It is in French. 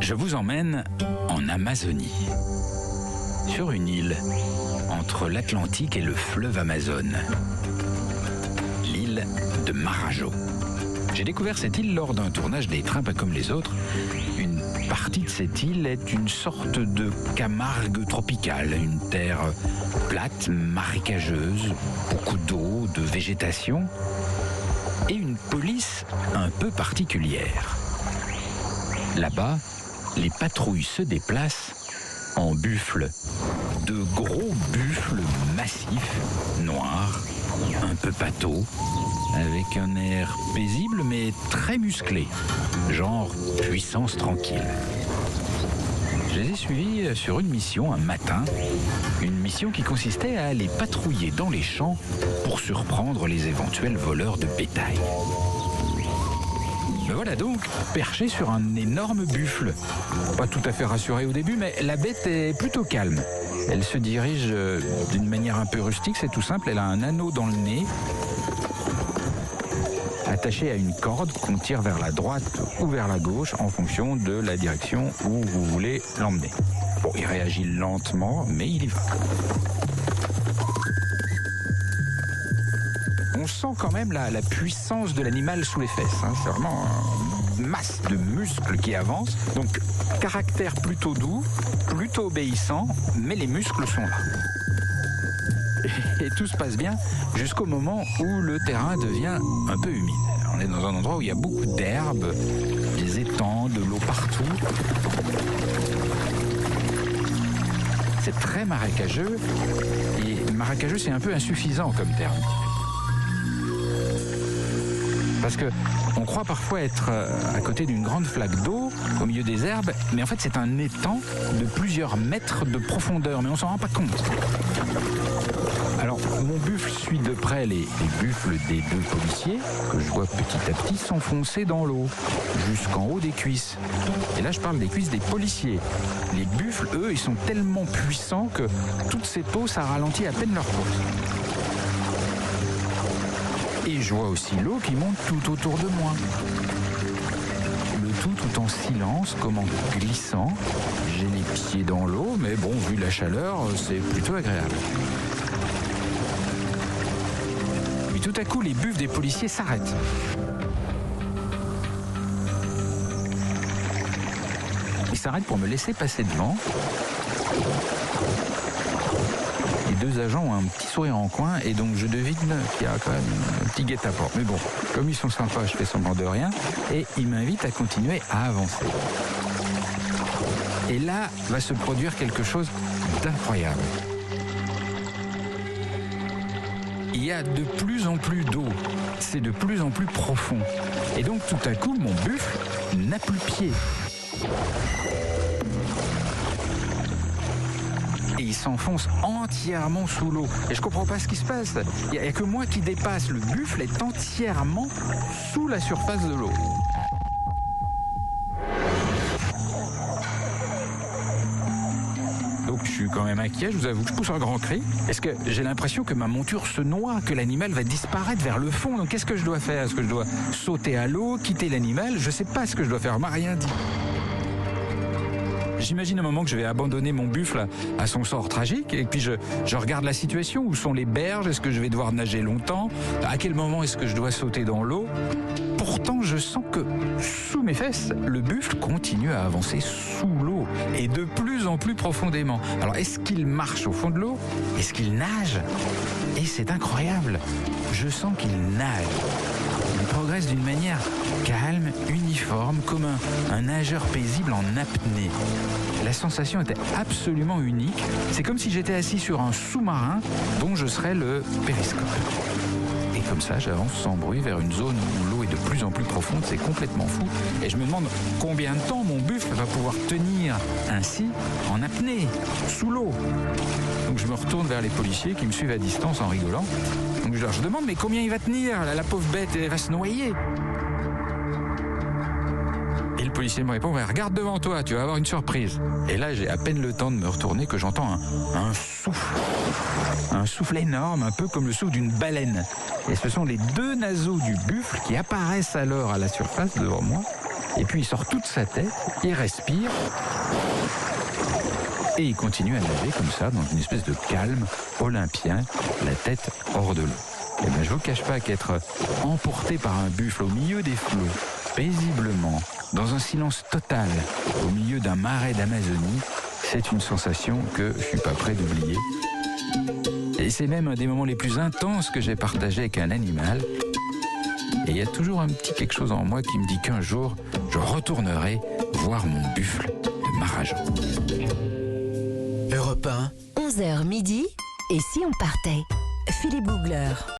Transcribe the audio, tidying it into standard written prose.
Je vous emmène en Amazonie, sur une île entre l'Atlantique et le fleuve Amazone, l'île de Marajo. J'ai découvert cette île lors d'un tournage des Trains pas comme les autres. Une partie de cette île est une sorte de Camargue tropicale, une terre plate, marécageuse, beaucoup d'eau, de végétation et une police un peu particulière. Là-bas, les patrouilles se déplacent en buffles, de gros buffles massifs, noirs, un peu pâteaux, avec un air paisible mais très musclé, genre puissance tranquille. Je les ai suivis sur une mission un matin, une mission qui consistait à aller patrouiller dans les champs pour surprendre les éventuels voleurs de bétail. Me voilà donc perché sur un énorme buffle. Pas tout à fait rassuré au début, mais la bête est plutôt calme. Elle se dirige d'une manière un peu rustique, c'est tout simple, elle a un anneau dans le nez, attaché à une corde qu'on tire vers la droite ou vers la gauche en fonction de la direction où vous voulez l'emmener. Bon, il réagit lentement, mais il y va. On sent quand même la puissance de l'animal sous les fesses. C'est vraiment une masse de muscles qui avance. Donc, caractère plutôt doux, plutôt obéissant, mais les muscles sont là. Et tout se passe bien jusqu'au moment où le terrain devient un peu humide. On est dans un endroit où il y a beaucoup d'herbes, des étangs, de l'eau partout. C'est très marécageux. Et marécageux, c'est un peu insuffisant comme terme. Parce qu'on croit parfois être à côté d'une grande flaque d'eau, au milieu des herbes, mais en fait c'est un étang de plusieurs mètres de profondeur, mais on s'en rend pas compte. Alors, mon buffle suit de près les buffles des deux policiers, que je vois petit à petit s'enfoncer dans l'eau, jusqu'en haut des cuisses. Et là, je parle des cuisses des policiers. Les buffles, eux, ils sont tellement puissants que toute cette eau, ça ralentit à peine leur course. Et je vois aussi l'eau qui monte tout autour de moi. Le tout en silence, comme en glissant. J'ai les pieds dans l'eau, mais bon, vu la chaleur, c'est plutôt agréable. Puis tout à coup, les buffles des policiers s'arrêtent. Ils s'arrêtent pour me laisser passer devant. Les deux agents ont un petit sourire en coin et donc je devine qu'il y a quand même un petit guet-apens. Mais bon, comme ils sont sympas, je fais semblant de rien et ils m'invitent à continuer à avancer. Et là va se produire quelque chose d'incroyable. Il y a de plus en plus d'eau, c'est de plus en plus profond. Et donc tout à coup, mon buffle n'a plus pied. Et il s'enfonce entièrement sous l'eau. Et je comprends pas ce qui se passe. Il n'y a que moi qui dépasse. Le buffle est entièrement sous la surface de l'eau. Donc je suis quand même inquiet, je vous avoue. Je pousse un grand cri. Est-ce que j'ai l'impression que ma monture se noie, que l'animal va disparaître vers le fond? Donc qu'est-ce que je dois faire? Est-ce que je dois sauter à l'eau, quitter l'animal? Je sais pas ce que je dois faire. On m'a rien dit. J'imagine un moment que je vais abandonner mon buffle à son sort tragique et puis je regarde la situation. Où sont les berges? Est-ce que je vais devoir nager longtemps? À quel moment est-ce que je dois sauter dans l'eau? Pourtant, je sens que sous mes fesses, le buffle continue à avancer sous l'eau et de plus en plus profondément. Alors, est-ce qu'il marche au fond de l'eau? Est-ce qu'il nage? Et c'est incroyable. Je sens qu'il nage. Il progresse d'une manière calme, uniforme, comme un nageur paisible en apnée. La sensation était absolument unique. C'est comme si j'étais assis sur un sous-marin dont je serais le périscope. Et comme ça, j'avance sans bruit vers une zone où l'eau est de plus en plus profonde. C'est complètement fou. Et je me demande combien de temps mon buffle va pouvoir tenir ainsi en apnée, sous l'eau. Donc je me retourne vers les policiers qui me suivent à distance en rigolant. Donc je leur demande, mais combien il va tenir? La pauvre bête, elle va se noyer. Et le policier me répond, ouais, regarde devant toi, tu vas avoir une surprise. Et là, j'ai à peine le temps de me retourner que j'entends un souffle. Un souffle énorme, un peu comme le souffle d'une baleine. Et ce sont les deux naseaux du buffle qui apparaissent alors à la surface devant moi. Et puis il sort toute sa tête, il respire, et il continue à nager comme ça, dans une espèce de calme olympien, la tête hors de l'eau. Et bien, je ne vous cache pas qu'être emporté par un buffle au milieu des flots, paisiblement, dans un silence total, au milieu d'un marais d'Amazonie, c'est une sensation que je ne suis pas prêt d'oublier. Et c'est même un des moments les plus intenses que j'ai partagé avec un animal. Et il y a toujours un petit quelque chose en moi qui me dit qu'un jour, je retournerai voir mon buffle de Marajan. Europe 1. 11h midi, et si on partait? Philippe Googler.